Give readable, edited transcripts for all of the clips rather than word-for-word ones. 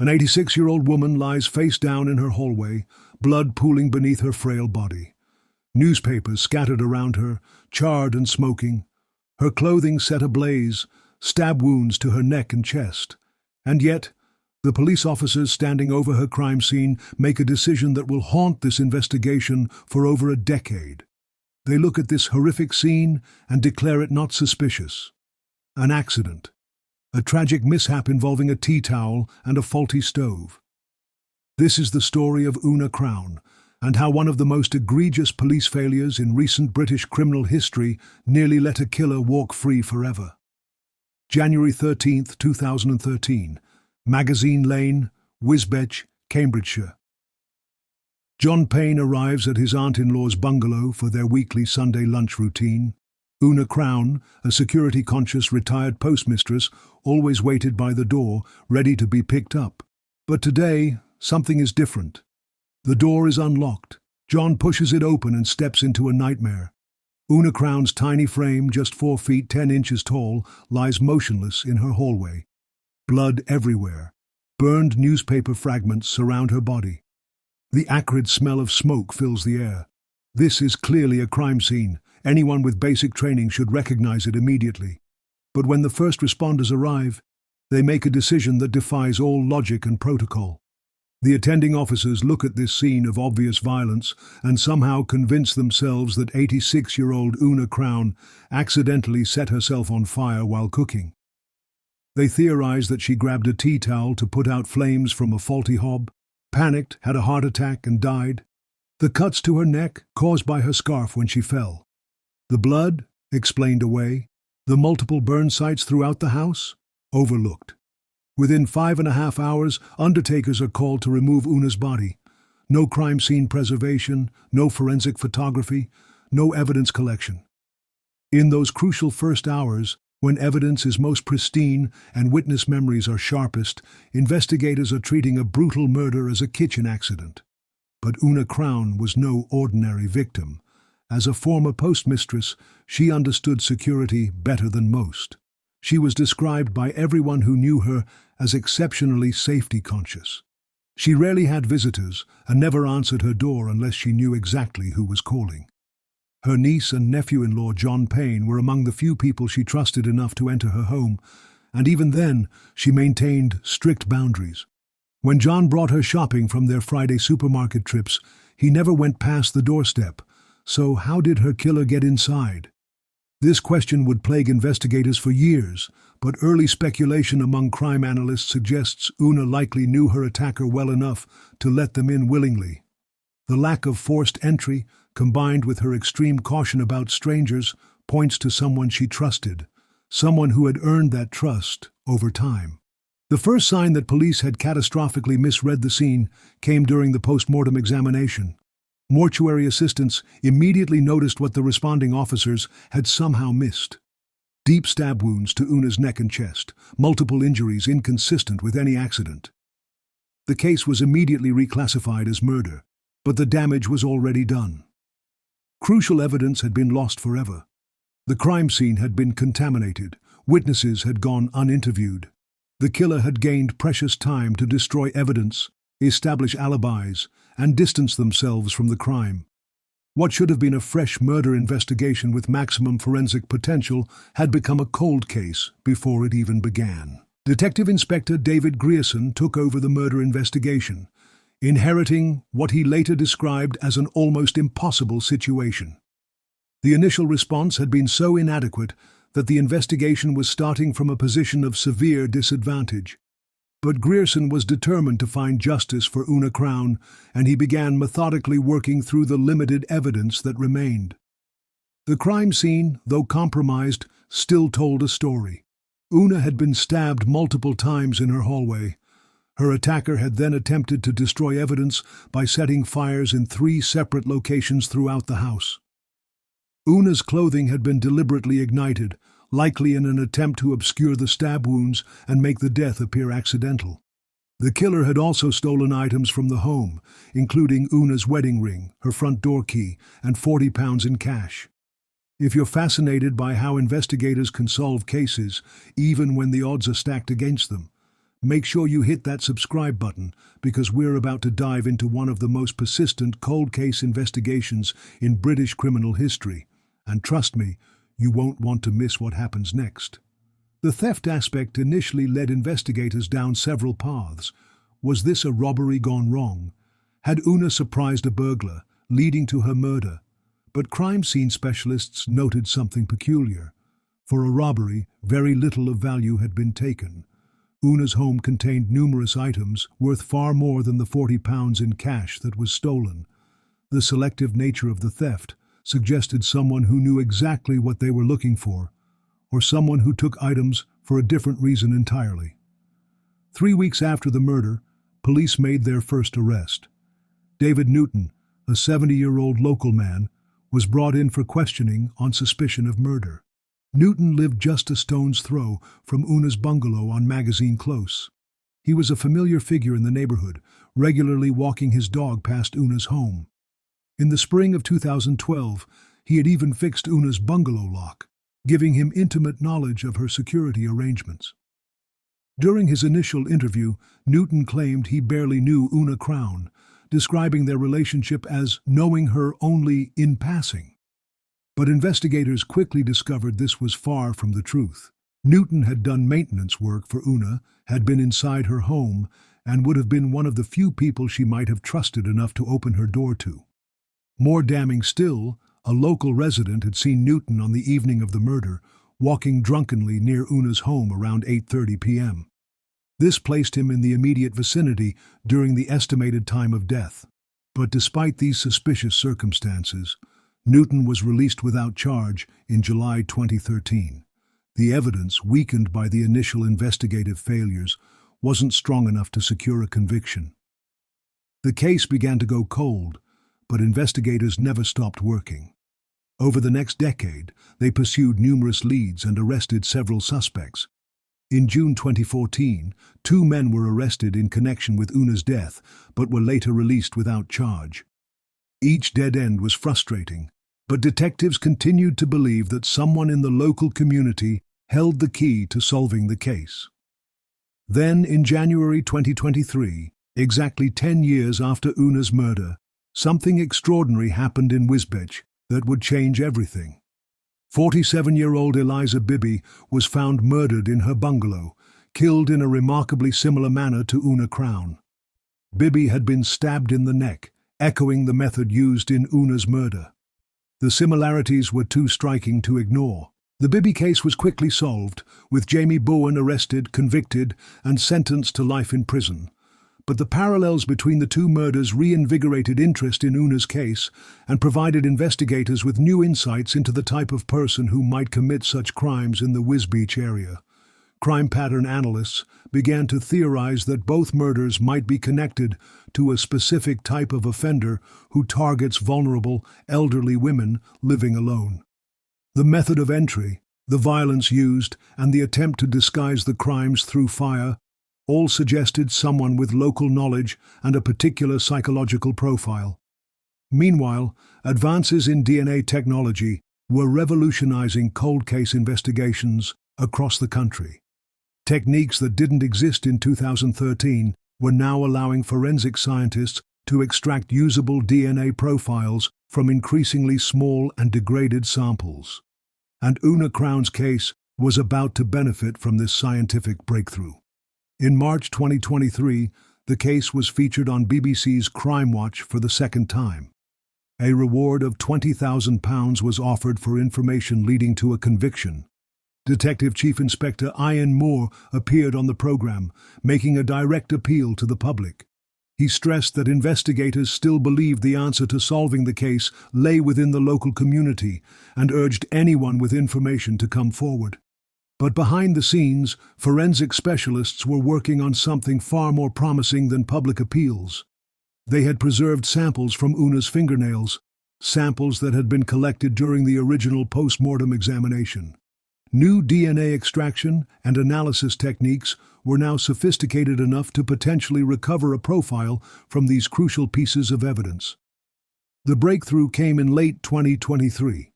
An 86-year-old woman lies face down in her hallway, blood pooling beneath her frail body. Newspapers scattered around her, charred and smoking. Her clothing set ablaze, stab wounds to her neck and chest. And yet, the police officers standing over her crime scene make a decision that will haunt this investigation for over a decade. They look at this horrific scene and declare it not suspicious. An accident. A tragic mishap involving a tea towel and a faulty stove. This is the story of Una Crown, and how one of the most egregious police failures in recent British criminal history nearly let a killer walk free forever. January 13, 2013. Magazine Lane, Wisbech, Cambridgeshire. John Payne arrives at his aunt-in-law's bungalow for their weekly Sunday lunch routine. Una Crown, a security-conscious retired postmistress, always waited by the door, ready to be picked up. But today, something is different. The door is unlocked. John pushes it open and steps into a nightmare. Una Crown's tiny frame, just 4 feet 10 inches tall, lies motionless in her hallway. Blood everywhere. Burned newspaper fragments surround her body. The acrid smell of smoke fills the air. This is clearly a crime scene. Anyone with basic training should recognize it immediately. But when the first responders arrive, they make a decision that defies all logic and protocol. The attending officers look at this scene of obvious violence and somehow convince themselves that 86-year-old Una Crown accidentally set herself on fire while cooking. They theorize that she grabbed a tea towel to put out flames from a faulty hob, panicked, had a heart attack, and died. The cuts to her neck, caused by her scarf when she fell. The blood, explained away. The multiple burn sites throughout the house, overlooked. Within 5.5 hours, undertakers are called to remove Una's body. No crime scene preservation, no forensic photography, no evidence collection. In those crucial first hours, when evidence is most pristine and witness memories are sharpest, investigators are treating a brutal murder as a kitchen accident. But Una Crown was no ordinary victim. As a former postmistress, she understood security better than most. She was described by everyone who knew her as exceptionally safety-conscious. She rarely had visitors and never answered her door unless she knew exactly who was calling. Her niece and nephew-in-law John Payne were among the few people she trusted enough to enter her home, and even then she maintained strict boundaries. When John brought her shopping from their Friday supermarket trips, he never went past the doorstep. So how did her killer get inside? This question would plague investigators for years, but early speculation among crime analysts suggests Una likely knew her attacker well enough to let them in willingly. The lack of forced entry, combined with her extreme caution about strangers, points to someone she trusted, someone who had earned that trust over time. The first sign that police had catastrophically misread the scene came during the post-mortem examination. Mortuary assistants immediately noticed what the responding officers had somehow missed. Deep stab wounds to Una's neck and chest, multiple injuries inconsistent with any accident. The case was immediately reclassified as murder, but the damage was already done. Crucial evidence had been lost forever. The crime scene had been contaminated, witnesses had gone uninterviewed. The killer had gained precious time to destroy evidence, establish alibis, and distance themselves from the crime. What should have been a fresh murder investigation with maximum forensic potential had become a cold case before it even began. Detective Inspector David Grierson took over the murder investigation, inheriting what he later described as an almost impossible situation. The initial response had been so inadequate that the investigation was starting from a position of severe disadvantage. But Grierson was determined to find justice for Una Crown, and he began methodically working through the limited evidence that remained. The crime scene, though compromised, still told a story. Una had been stabbed multiple times in her hallway. Her attacker had then attempted to destroy evidence by setting fires in 3 separate locations throughout the house. Una's clothing had been deliberately ignited, likely in an attempt to obscure the stab wounds and make the death appear accidental. The killer had also stolen items from the home, including Una's wedding ring, her front door key, and £40 in cash. If you're fascinated by how investigators can solve cases, even when the odds are stacked against them, Make sure you hit that subscribe button because we're about to dive into one of the most persistent cold case investigations in British criminal history. And trust me, you won't want to miss what happens next. The theft aspect initially led investigators down several paths. Was this a robbery gone wrong? Had Una surprised a burglar, leading to her murder? But crime scene specialists noted something peculiar. For a robbery, very little of value had been taken. Una's home contained numerous items worth far more than the £40 in cash that was stolen. The selective nature of the theft suggested someone who knew exactly what they were looking for, or someone who took items for a different reason entirely. 3 weeks after the murder, police made their first arrest. David Newton, a 70-year-old local man, was brought in for questioning on suspicion of murder. Newton lived just a stone's throw from Una's bungalow on Magazine Close. He was a familiar figure in the neighborhood, regularly walking his dog past Una's home. In the spring of 2012, he had even fixed Una's bungalow lock, giving him intimate knowledge of her security arrangements. During his initial interview, Newton claimed he barely knew Una Crown, describing their relationship as knowing her only in passing. But investigators quickly discovered this was far from the truth. Newton had done maintenance work for Una, had been inside her home, and would have been one of the few people she might have trusted enough to open her door to. More damning still, a local resident had seen Newton on the evening of the murder, walking drunkenly near Una's home around 8:30 p.m. This placed him in the immediate vicinity during the estimated time of death. But despite these suspicious circumstances, Newton was released without charge in July 2013. The evidence, weakened by the initial investigative failures, wasn't strong enough to secure a conviction. The case began to go cold, but investigators never stopped working. Over the next decade, they pursued numerous leads and arrested several suspects. In June 2014, 2 men were arrested in connection with Una's death, but were later released without charge. Each dead end was frustrating, but detectives continued to believe that someone in the local community held the key to solving the case. Then, in January 2023, exactly 10 years after Una's murder, something extraordinary happened in Wisbech that would change everything. 47-year-old Eliza Bibby was found murdered in her bungalow, killed in a remarkably similar manner to Una Crown. Bibby had been stabbed in the neck, echoing the method used in Una's murder. The similarities were too striking to ignore. The Bibby case was quickly solved, with Jamie Bowen arrested, convicted, and sentenced to life in prison. But the parallels between the 2 murders reinvigorated interest in Una's case and provided investigators with new insights into the type of person who might commit such crimes in the Wisbech area. Crime pattern analysts began to theorize that both murders might be connected to a specific type of offender who targets vulnerable, elderly women living alone. The method of entry, the violence used, and the attempt to disguise the crimes through fire all suggested someone with local knowledge and a particular psychological profile. Meanwhile, advances in DNA technology were revolutionizing cold case investigations across the country. Techniques that didn't exist in 2013 were now allowing forensic scientists to extract usable DNA profiles from increasingly small and degraded samples. And Una Crown's case was about to benefit from this scientific breakthrough. In March 2023, the case was featured on BBC's Crime Watch for the second time. A reward of £20,000 was offered for information leading to a conviction. Detective Chief Inspector Ian Moore appeared on the program, making a direct appeal to the public. He stressed that investigators still believed the answer to solving the case lay within the local community and urged anyone with information to come forward. But behind the scenes, forensic specialists were working on something far more promising than public appeals. They had preserved samples from Una's fingernails, samples that had been collected during the original post-mortem examination. New DNA extraction and analysis techniques were now sophisticated enough to potentially recover a profile from these crucial pieces of evidence. The breakthrough came in late 2023.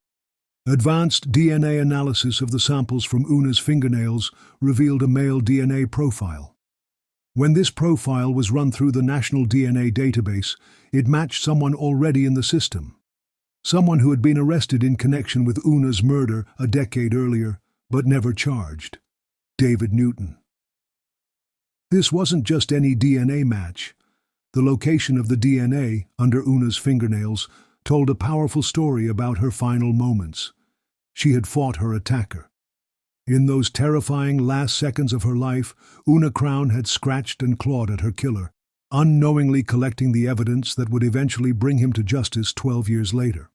Advanced DNA analysis of the samples from Una's fingernails revealed a male DNA profile. When this profile was run through the National DNA database, it matched someone already in the system. Someone who had been arrested in connection with Una's murder a decade earlier, but never charged. David Newton. This wasn't just any DNA match. The location of the DNA under Una's fingernails told a powerful story about her final moments. She had fought her attacker. In those terrifying last seconds of her life, Una Crown had scratched and clawed at her killer, unknowingly collecting the evidence that would eventually bring him to justice 12 years later.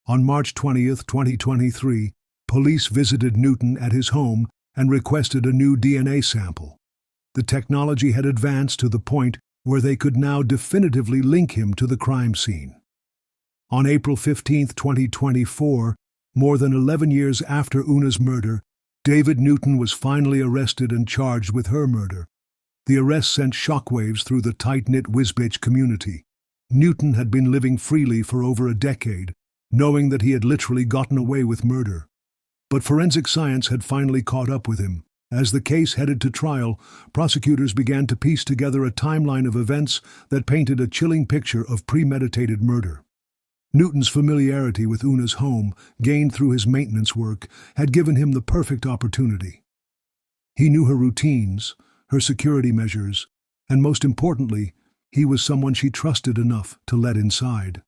On March 20, 2023, police visited Newton at his home and requested a new DNA sample. The technology had advanced to the point where they could now definitively link him to the crime scene. On April 15, 2024, more than 11 years after Una's murder, David Newton was finally arrested and charged with her murder. The arrest sent shockwaves through the tight-knit Wisbech community. Newton had been living freely for over a decade, knowing that he had literally gotten away with murder. But forensic science had finally caught up with him. As the case headed to trial, prosecutors began to piece together a timeline of events that painted a chilling picture of premeditated murder. Newton's familiarity with Una's home, gained through his maintenance work, had given him the perfect opportunity. He knew her routines, her security measures, and most importantly, he was someone she trusted enough to let inside.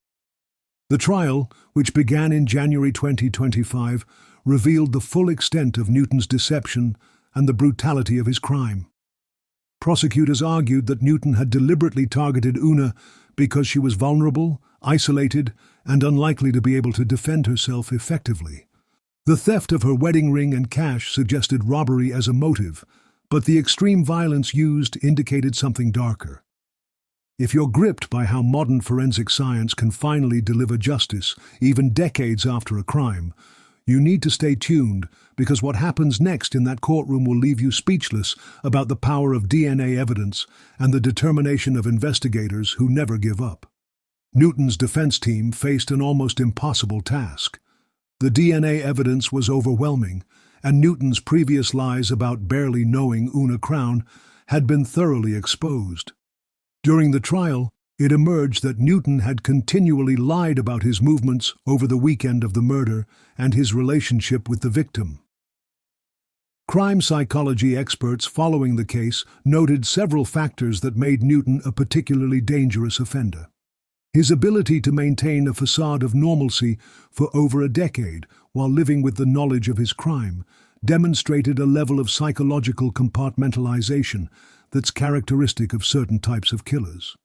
The trial, which began in January 2025, revealed the full extent of Newton's deception and the brutality of his crime. Prosecutors argued that Newton had deliberately targeted Una because she was vulnerable, isolated, and unlikely to be able to defend herself effectively. The theft of her wedding ring and cash suggested robbery as a motive, but the extreme violence used indicated something darker. If you're gripped by how modern forensic science can finally deliver justice, even decades after a crime, you need to stay tuned, because what happens next in that courtroom will leave you speechless about the power of DNA evidence and the determination of investigators who never give up. Newton's defense team faced an almost impossible task. The DNA evidence was overwhelming, and Newton's previous lies about barely knowing Una Crown had been thoroughly exposed. During the trial, it emerged that Newton had continually lied about his movements over the weekend of the murder and his relationship with the victim. Crime psychology experts following the case noted several factors that made Newton a particularly dangerous offender. His ability to maintain a facade of normalcy for over a decade while living with the knowledge of his crime demonstrated a level of psychological compartmentalization that's characteristic of certain types of killers.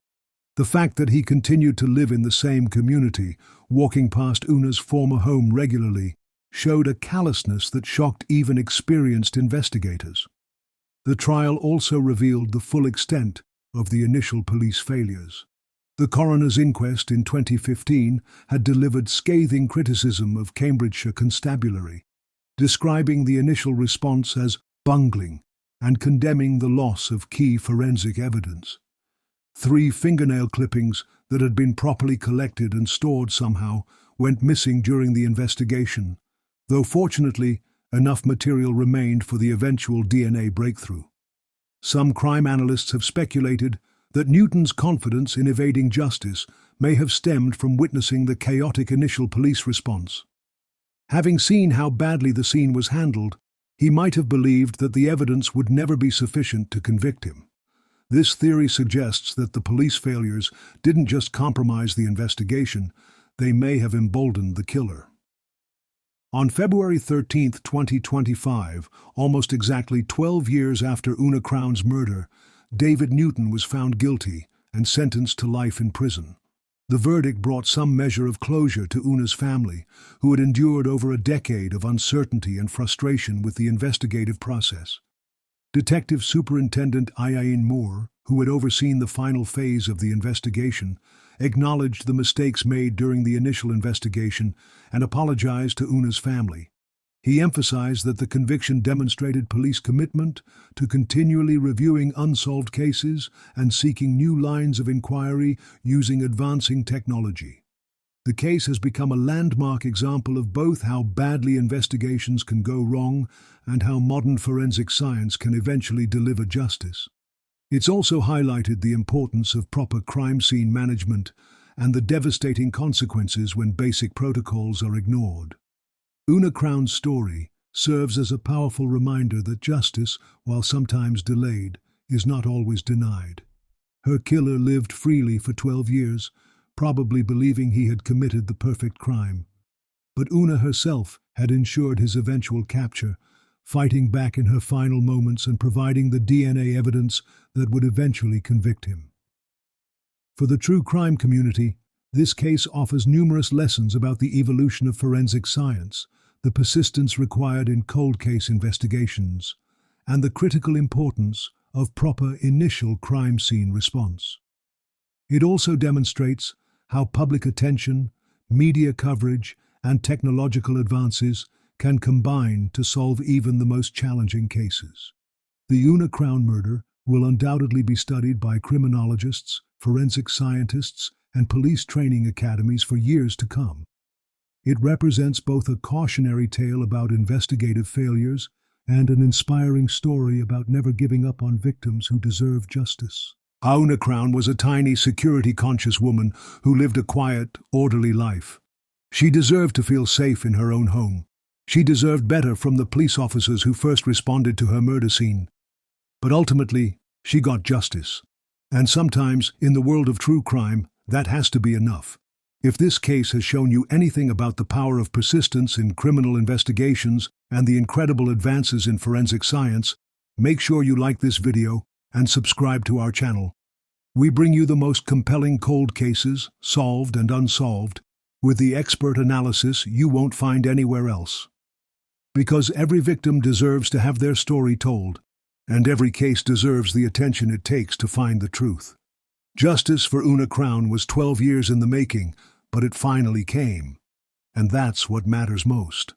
The fact that he continued to live in the same community, walking past Una's former home regularly, showed a callousness that shocked even experienced investigators. The trial also revealed the full extent of the initial police failures. The coroner's inquest in 2015 had delivered scathing criticism of Cambridgeshire Constabulary, describing the initial response as bungling and condemning the loss of key forensic evidence. 3 fingernail clippings that had been properly collected and stored somehow went missing during the investigation, though fortunately enough material remained for the eventual DNA breakthrough. Some crime analysts have speculated that Newton's confidence in evading justice may have stemmed from witnessing the chaotic initial police response. Having seen how badly the scene was handled, he might have believed that the evidence would never be sufficient to convict him. This theory suggests that the police failures didn't just compromise the investigation, they may have emboldened the killer. On February 13, 2025, almost exactly 12 years after Una Crown's murder, David Newton was found guilty and sentenced to life in prison. The verdict brought some measure of closure to Una's family, who had endured over a decade of uncertainty and frustration with the investigative process. Detective Superintendent Iain Moore, who had overseen the final phase of the investigation, acknowledged the mistakes made during the initial investigation and apologized to Una's family. He emphasized that the conviction demonstrated police commitment to continually reviewing unsolved cases and seeking new lines of inquiry using advancing technology. The case has become a landmark example of both how badly investigations can go wrong and how modern forensic science can eventually deliver justice. It's also highlighted the importance of proper crime scene management and the devastating consequences when basic protocols are ignored. Una Crown's story serves as a powerful reminder that justice, while sometimes delayed, is not always denied. Her killer lived freely for 12 years, probably believing he had committed the perfect crime. But Una herself had ensured his eventual capture, fighting back in her final moments and providing the DNA evidence that would eventually convict him. For the true crime community, this case offers numerous lessons about the evolution of forensic science, the persistence required in cold case investigations, and the critical importance of proper initial crime scene response. It also demonstrates how public attention, media coverage, and technological advances can combine to solve even the most challenging cases. The Una Crown murder will undoubtedly be studied by criminologists, forensic scientists, and police training academies for years to come. It represents both a cautionary tale about investigative failures and an inspiring story about never giving up on victims who deserve justice. Una Crown was a tiny, security-conscious woman who lived a quiet, orderly life. She deserved to feel safe in her own home. She deserved better from the police officers who first responded to her murder scene. But ultimately, she got justice. And sometimes, in the world of true crime, that has to be enough. If this case has shown you anything about the power of persistence in criminal investigations and the incredible advances in forensic science, make sure you like this video and subscribe to our channel. We bring you the most compelling cold cases, solved and unsolved, with the expert analysis you won't find anywhere else. Because every victim deserves to have their story told, and every case deserves the attention it takes to find the truth. Justice for Una Crown was 12 years in the making, but it finally came. And that's what matters most.